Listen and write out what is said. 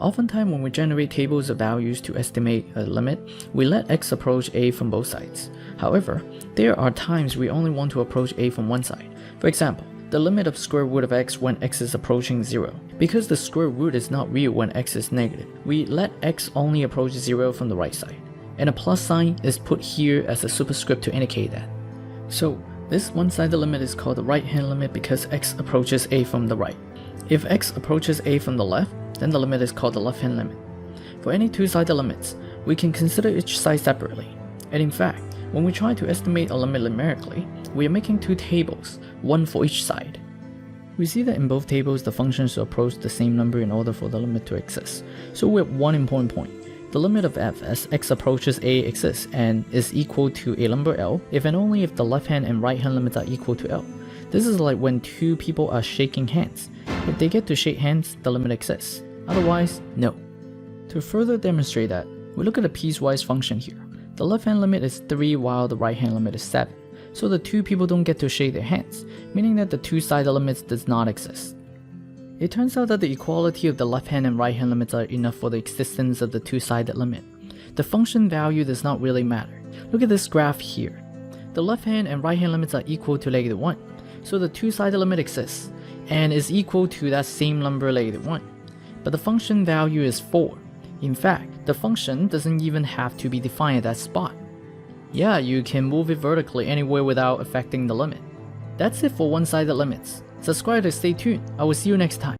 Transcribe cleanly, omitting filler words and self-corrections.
Oftentimes when we generate tables of values to estimate a limit, we let x approach a from both sides. However, there are times we only want to approach a from one side. For example, the limit of square root of x when x is approaching 0. Because the square root is not real when x is negative, we let x only approach 0 from the right side. And a plus sign is put here as a superscript to indicate that. So, this one-sided limit is called the right-hand limit because x approaches a from the right. If x approaches a from the left, then the limit is called the left-hand limit. For any two-sided limits, we can consider each side separately. And in fact, when we try to estimate a limit numerically, we are making two tables, one for each side. We see that in both tables the functions approach the same number in order for the limit to exist. So we have one important point. The limit of f as x approaches a exists and is equal to a number L if and only if the left-hand and right-hand limits are equal to L. This is like when two people are shaking hands. If they get to shake hands, the limit exists. Otherwise, no. To further demonstrate that, we look at the piecewise function here. The left-hand limit is 3 while the right-hand limit is 7. So the two people don't get to shake their hands, meaning that the two-sided limits does not exist. It turns out that the equality of the left-hand and right-hand limits are enough for the existence of the two-sided limit. The function value does not really matter. Look at this graph here. The left-hand and right-hand limits are equal to -1, so the two-sided limit exists, and is equal to that same number -1. But the function value is 4. In fact, the function doesn't even have to be defined at that spot. Yeah, you can move it vertically anywhere without affecting the limit. That's it for one-sided limits. Subscribe to stay tuned. I will see you next time.